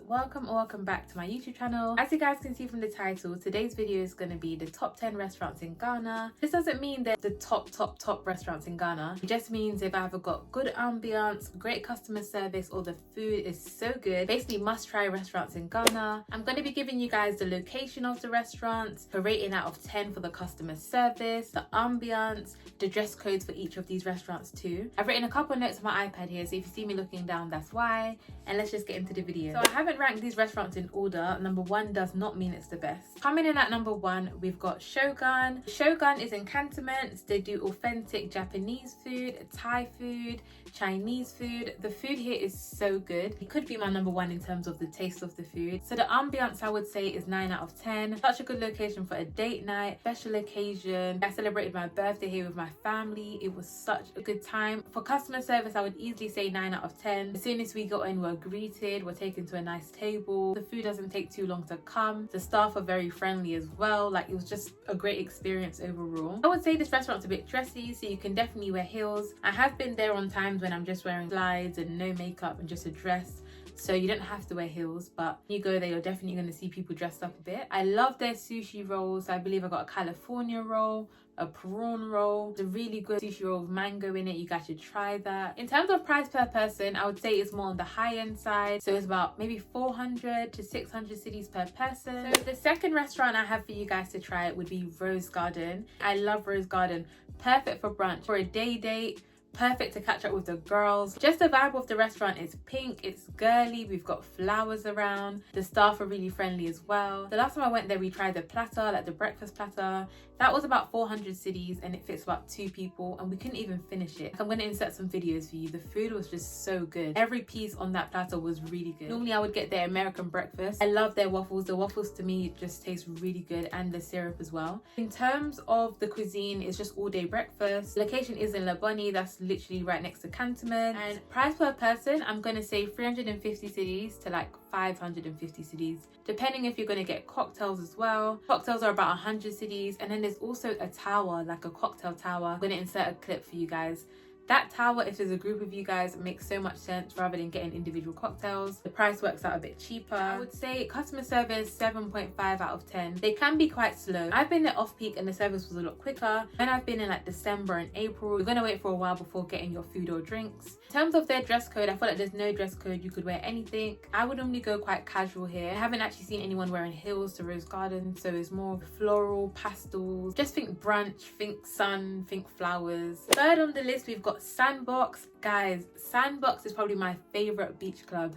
welcome or welcome back to my YouTube channel. As you guys can see from the title, today's video is going to be the top 10 restaurants in Ghana. This doesn't mean they're the top restaurants in Ghana. It just means they've either got good ambience, great customer service, or the food is so good. Basically must try restaurants in Ghana. I'm going to be giving you guys the location of the restaurants, a rating out of 10 for the customer service, the ambience, the dress codes for each of these restaurants too. I've written a couple of notes on my iPad here, so if you see me looking down, that's why. And let's just get into the video. So I haven't ranked these restaurants in order. Number one does not mean it's the best. Coming in at number one, we've got Shogun. Shogun is in Cantonments. They do authentic Japanese food, Thai food, Chinese food. The food here is so good. It could be my number one in terms of the taste of the food. So the ambience, I would say, is 9 out of 10. Such a good location for a date night, special occasion. I celebrated my birthday here with my family. It was such a good time. For customer service, I would easily say 9 out of 10. As soon as we got in, we're greeted, we're taken to a nice table. The food doesn't take too long to come. The staff are very friendly as well. Like, it was just a great experience overall. I would say this restaurant's a bit dressy, so you can definitely wear heels. I have been there on times when I'm just wearing slides and no makeup and just a dress, so you don't have to wear heels, but when you go there, you're definitely going to see people dressed up a bit. I love their sushi rolls. I believe I got a California roll, a prawn roll. It's a really good sushi roll with mango in it. You guys should try that. In terms of price per person, I would say it's more on the high end side, so it's about maybe 400 to 600 cedis per person. So the second restaurant I have for you guys to try would be Rose Garden. I love Rose Garden. Perfect for brunch, for a day date, perfect to catch up with the girls. Just the vibe of the restaurant is pink, it's girly, we've got flowers around, the staff are really friendly as well. The last time I went there, we tried the platter, like the breakfast platter. That was about 400 cedis and it fits about 2 people, and we couldn't even finish it. I'm going to insert some videos for you. The food was just so good. Every piece on that platter was really good. Normally I would get their American breakfast. I love their waffles. The waffles to me just taste really good, and the syrup as well. In terms of the cuisine, it's just all day breakfast. The location is in Labadi, that's literally right next to Cantonments. And price per person, I'm going to say 350 cedis to like 550 cedis, depending if you're going to get cocktails as well. Cocktails are about 100 cedis, and then there's also a tower, like a cocktail tower. I'm going to insert a clip for you guys. That tower, if there's a group of you guys, makes so much sense rather than getting individual cocktails. The price works out a bit cheaper. I would say customer service 7.5 out of 10. They can be quite slow. I've been there off peak and the service was a lot quicker. When I've been in like December and April, you're gonna wait for a while before getting your food or drinks. In terms of their dress code, I feel like there's no dress code. You could wear anything. I would normally go quite casual here. I haven't actually seen anyone wearing heels to Rose Garden, so it's more floral, pastels. Just think brunch, think sun, think flowers. Third on the list, we've got Sandbox. Guys, Sandbox is probably my favorite beach club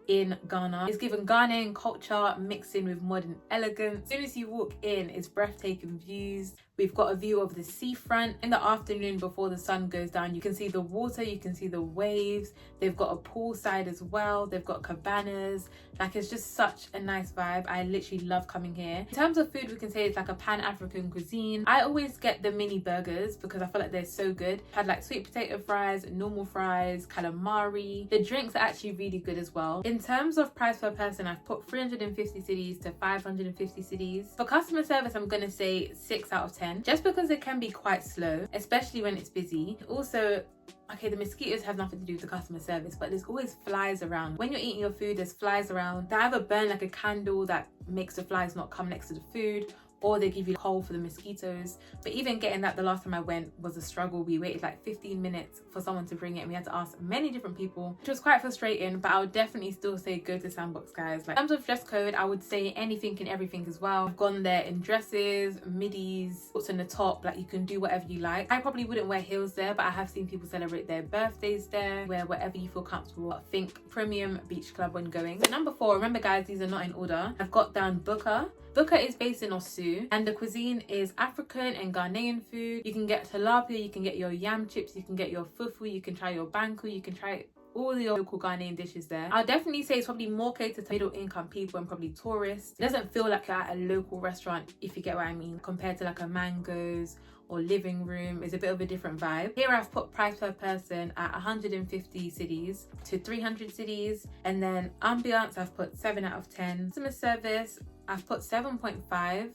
in Ghana. It's given Ghanaian culture mixed in with modern elegance. As soon as you walk in, it's breathtaking views. We've got a view of the seafront. In the afternoon before the sun goes down, you can see the water, you can see the waves. They've got a poolside as well. They've got cabanas. Like, it's just such a nice vibe. I literally love coming here. In terms of food, we can say it's like a pan-African cuisine. I always get the mini burgers because I feel like they're so good. Had like sweet potato fries, normal fries, calamari. The drinks are actually really good as well. In terms of price per person, I've put 350 cedis to 550 cedis. For customer service, I'm gonna say 6 out of 10. Just because it can be quite slow, especially when it's busy. Also, okay, the mosquitoes have nothing to do with the customer service, but there's always flies around. When you're eating your food, there's flies around. They either burn like a candle that makes the flies not come next to the food, or they give you coal for the mosquitoes. But even getting that the last time I went was a struggle. We waited like 15 minutes for someone to bring it, and we had to ask many different people, which was quite frustrating. But I would definitely still say go to Sandbox, guys. Like, in terms of dress code, I would say anything and everything as well. I've gone there in dresses, middies, what's in the top, like you can do whatever you like. I probably wouldn't wear heels there, but I have seen people celebrate their birthdays there. Wear whatever you feel comfortable. Think premium beach club when going. So number 4, remember guys, these are not in order. I've got down Buka. Buka is based in Osu, and the cuisine is African and Ghanaian food. You can get tilapia, you can get your yam chips, you can get your fufu, you can try your banku, you can try all the local Ghanaian dishes there. I'll definitely say it's probably more catered to middle income people and probably tourists. It doesn't feel like you're at a local restaurant, if you get what I mean, compared to like a Mango's or Living Room. Is a bit of a different vibe. Here I've put price per person at 150 cedis to 300 cedis, and then ambiance I've put 7 out of 10. Customer service I've put 7.5.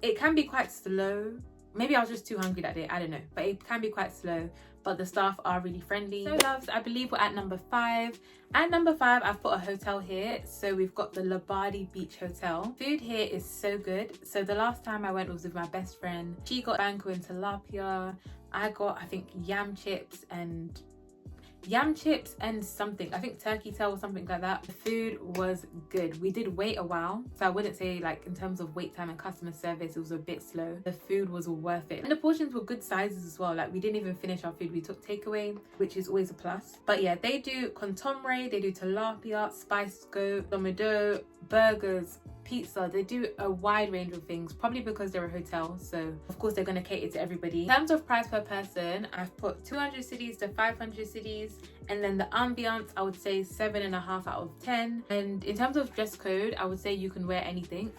It can be quite slow maybe I was just too hungry that day, I don't know, but it can be quite slow. But the staff are really friendly. So loves, I believe we're at number 5. At number 5, I've put a hotel here. So we've got the Labadi Beach Hotel. Food here is so good. So the last time I went was with my best friend. She got banku and tilapia. I got, I think, yam chips and something, I think turkey tail or something like that. The food was good. We did wait a while, so I wouldn't say like in terms of wait time and customer service it was a bit slow. The food was worth it, and the portions were good sizes as well. Like we didn't even finish our food, we took takeaway, which is always a plus. But yeah, they do contomere, they do tilapia, spiced goat, domodo, burgers, pizza. They do a wide range of things, probably because they're a hotel, so of course they're going to cater to everybody. In terms of price per person, I've put 200 cedis to 500 cedis, and then the ambience I would say 7.5 out of 10. And in terms of dress code, I would say you can wear anything.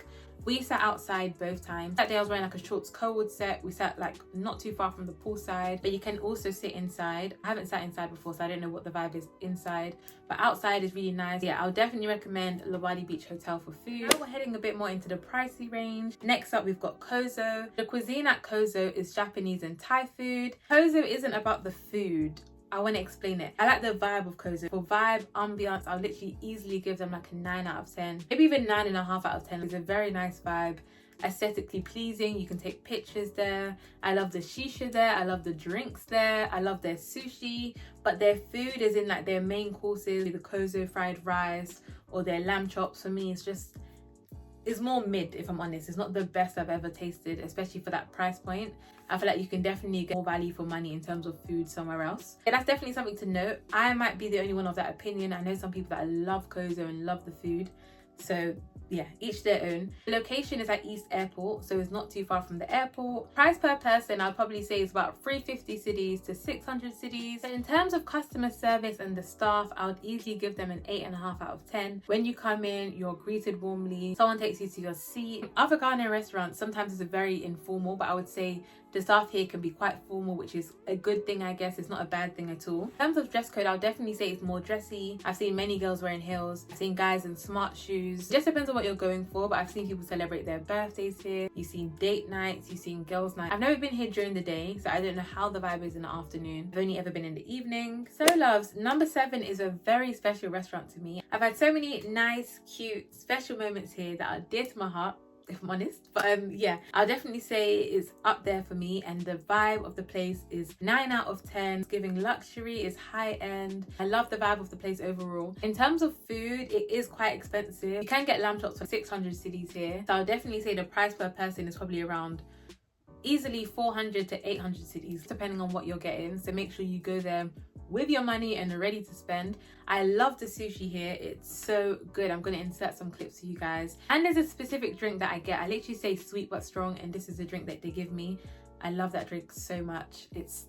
We sat outside both times. That day I was wearing like a shorts co-ed set. We sat like not too far from the poolside, but you can also sit inside. I haven't sat inside before, so I don't know what the vibe is inside, but outside is really nice. Yeah, I'll definitely recommend Labadi Beach Hotel for food. Now we're heading a bit more into the pricey range. Next up, we've got Kozo. The cuisine at Kozo is Japanese and Thai food. Kozo isn't about the food. I want to explain it. I like the vibe of Kozo. For vibe, ambiance, I'll literally easily give them like a 9 out of 10. Maybe even 9.5 out of 10. It's a very nice vibe. Aesthetically pleasing. You can take pictures there. I love the shisha there. I love the drinks there. I love their sushi. But their food is in like their main courses. The Kozo fried rice or their lamb chops. For me, it's more mid, if I'm honest. It's not the best I've ever tasted, especially for that price point. I feel like you can definitely get more value for money in terms of food somewhere else. And that's definitely something to note. I might be the only one of that opinion. I know some people that love Kozo and love the food. So yeah, each their own. The location is at East Airport, so it's not too far from the airport. Price per person, I'll probably say is about 350 cedis to 600 cedis. And in terms of customer service and the staff, I would easily give them an 8.5 out of 10. When you come in, you're greeted warmly. Someone takes you to your seat. Other Ghanaian restaurants, sometimes it's very informal, but I would say the staff here can be quite formal, which is a good thing, I guess. It's not a bad thing at all. In terms of dress code, I'll definitely say it's more dressy. I've seen many girls wearing heels. I've seen guys in smart shoes. It just depends on what you're going for, but I've seen people celebrate their birthdays here. You've seen date nights, you've seen girls' night. I've never been here during the day, so I don't know how the vibe is in the afternoon. I've only ever been in the evening. So loves, number 7 is a very special restaurant to me. I've had so many nice, cute, special moments here that are dear to my heart, if I'm honest. But yeah, I'll definitely say it's up there for me, and the vibe of the place is 9 out of 10. It's giving luxury, it's high end. I love the vibe of the place overall. In terms of food, it is quite expensive. You can get lamb chops for 600 cedis here, so I'll definitely say the price per person is probably around easily 400 to 800 cedis, depending on what you're getting. So make sure you go there with your money and ready to spend. I love the sushi here. It's so good. I'm going to insert some clips for you guys. And there's a specific drink that I get. I literally say sweet but strong, and this is the drink that they give me. I love that drink so much. It's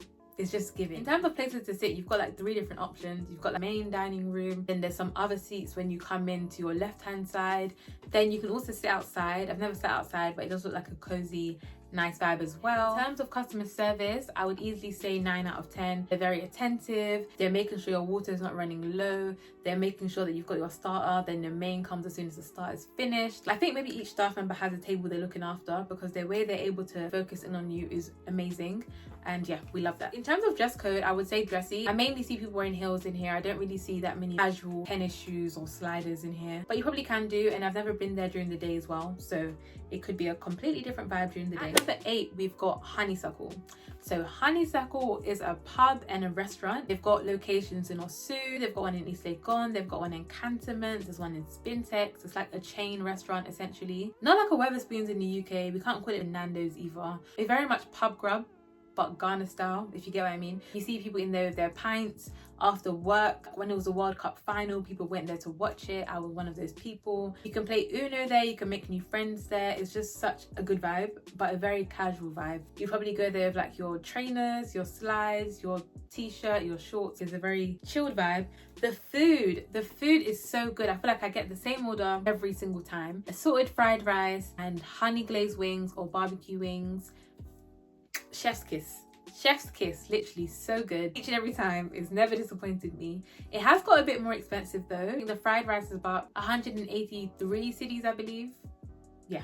just giving. In terms of places to sit, you've got like 3 different options. You've got the main dining room, then there's some other seats when you come in to your left hand side. Then you can also sit outside. I've never sat outside, but it does look like a cozy, nice vibe as well. In terms of customer service, I would easily say 9 out of 10. They're very attentive. They're making sure your water is not running low. They're making sure that you've got your starter, then the main comes as soon as the starter is finished. I think maybe each staff member has a table they're looking after, because the way they're able to focus in on you is amazing. And yeah, we love that. In terms of dress code, I would say dressy. I mainly see people wearing heels in here. I don't really see that many casual tennis shoes or sliders in here, but you probably can do, and I've never been there during the day as well, so it could be a completely different vibe during the day. At number 8, we've got Honeysuckle. So Honeysuckle is a pub and a restaurant. They've got locations in Osu, they've got one in East Legon, they've got one in Cantonment, there's one in Spintex. It's like a chain restaurant essentially. Not like a Wetherspoons in the UK. We can't call it a Nando's either. It's very much pub grub, but Ghana style, if you get what I mean. You see people in there with their pints after work. When it was a World Cup final, people went there to watch it. I was one of those people. You can play Uno there, you can make new friends there. It's just such a good vibe, but a very casual vibe. You probably go there with like your trainers, your slides, your t-shirt, your shorts. It's a very chilled vibe. The food is so good. I feel like I get the same order every single time. Assorted fried rice and honey glazed wings or barbecue wings. Chef's kiss, literally so good. Each and every time, it's never disappointed me. It has got a bit more expensive though. I think the fried rice is about 183 cedis, I believe. Yeah,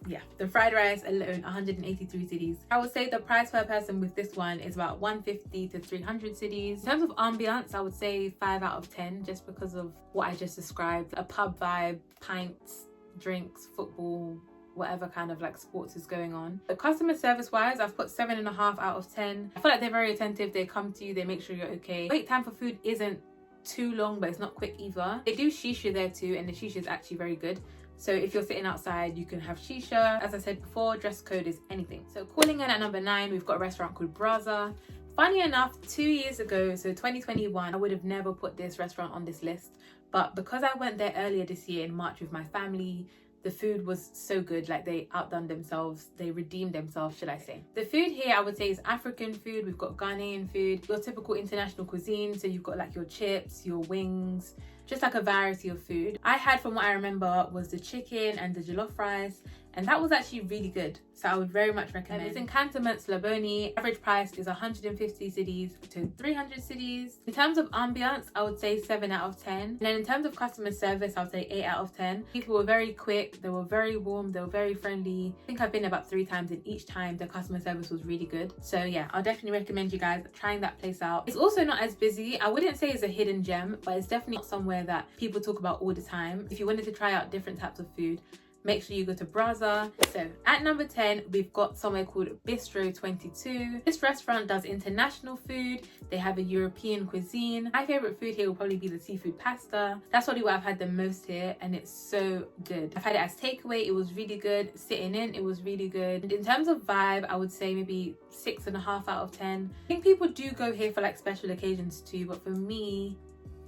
yeah, the fried rice alone 183 cedis. I would say the price per person with this one is about 150 to 300 cedis. In terms of ambience, I would say 5 out of 10, just because of what I just described. A pub vibe, pints, drinks, football, whatever kind of like sports is going on. The customer service wise, I've put 7.5 out of 10. I feel like they're very attentive. They come to you, they make sure you're okay. Wait time for food isn't too long, but it's not quick either. They do shisha there too, and the shisha is actually very good. So if you're sitting outside, you can have shisha. As I said before, dress code is anything. So calling in at number 9, we've got a restaurant called Brasa. Funny enough, 2 years ago, so 2021, I would have never put this restaurant on this list. But because I went there earlier this year in March with my family, the food was so good, like they outdone themselves, they redeemed themselves, should I say. The food here, I would say, is African food. We've got Ghanaian food, your typical international cuisine. So you've got like your chips, your wings, just like a variety of food. I had, from what I remember, was the chicken and the jollof rice, and that was actually really good. So I would very much recommend. It's in Cantonments, Laboni. Average price is 150 cedis to 300 cedis. In terms of ambience, I would say 7 out of 10. And then in terms of customer service, I would say 8 out of 10. People were very quick, they were very warm, they were very friendly. I think I've been about 3 times, and each time the customer service was really good. So yeah, I'll definitely recommend you guys trying that place out. It's also not as busy. I wouldn't say it's a hidden gem, but it's definitely not somewhere that people talk about all the time. If you wanted to try out different types of food, make sure you go to Brasa. So at number 10, we've got somewhere called Bistro 22. This restaurant does international food. They have a European cuisine. My favorite food here will probably be the seafood pasta. That's probably what I've had the most here, and it's so good. I've had it as takeaway. It was really good. Sitting in, it was really good. And in terms of vibe, I would say maybe 6.5 out of 10. I think people do go here for like special occasions too, but for me,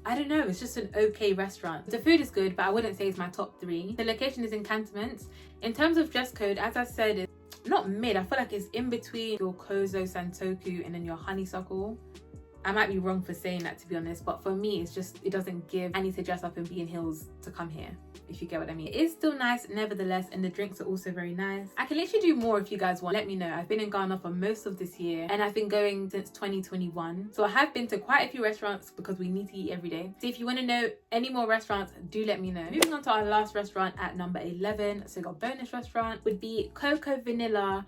I don't know, it's just an okay restaurant. The food is good, but I wouldn't say it's my top 3. The location is in Cantonments. In terms of dress code, as I said, it's not mid. I feel like it's in between your Kozo, Santoku, and then your Honeysuckle. I might be wrong for saying that, to be honest, but for me, it's just, it doesn't give, I need to dress up and be in heels to come here, if you get what I mean. It is still nice nevertheless, and the drinks are also very nice. I can literally do more if you guys want. Let me know. I've been in Ghana for most of this year, and I've been going since 2021. So I have been to quite a few restaurants because we need to eat every day. So if you want to know any more restaurants, do let me know. Moving on to our last restaurant at number 11, so our bonus restaurant would be Coco Vanilla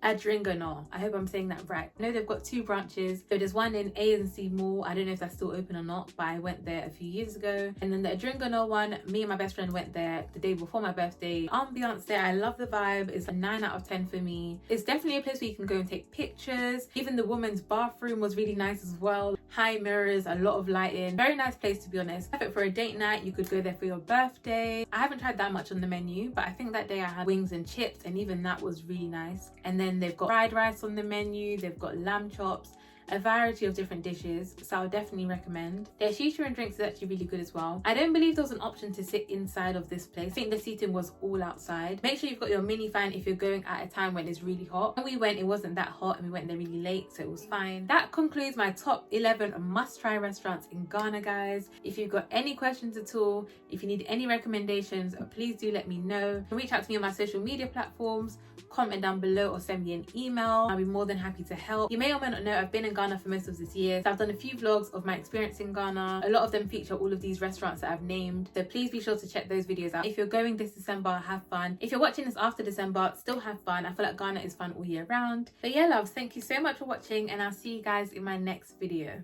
Adringono. I hope I'm saying that right. I know they've got 2 branches. So there's one in A&C Mall. I don't know if that's still open or not, but I went there a few years ago. And then the Adringono one, me and my best friend went there the day before my birthday. Ambiance there, I love the vibe. It's a 9 out of 10 for me. It's definitely a place where you can go and take pictures. Even the women's bathroom was really nice as well. High mirrors, a lot of lighting. Very nice place, to be honest. Perfect for a date night. You could go there for your birthday. I haven't tried that much on the menu, but I think that day I had wings and chips, and even that was really nice. And then they've got fried rice on the menu, they've got lamb chops, a variety of different dishes, so I would definitely recommend. Their shisha and drinks is actually really good as well. I don't believe there was an option to sit inside of this place. I think the seating was all outside. Make sure you've got your mini fan if you're going at a time when it's really hot. When we went, it wasn't that hot, and we went there really late, so it was fine. That concludes my top 11 must-try restaurants in Ghana, guys. If you've got any questions at all, if you need any recommendations, please do let me know. Reach out to me on my social media platforms, comment down below, or send me an email. I'll be more than happy to help. You may or may not know I've been in Ghana for most of this year, so I've done a few vlogs of my experience in Ghana. A lot of them feature all of these restaurants that I've named, so please be sure to check those videos out. If you're going this December, have fun. If you're watching this after December, still have fun. I feel like Ghana is fun all year round. But yeah, loves, thank you so much for watching, and I'll see you guys in my next video.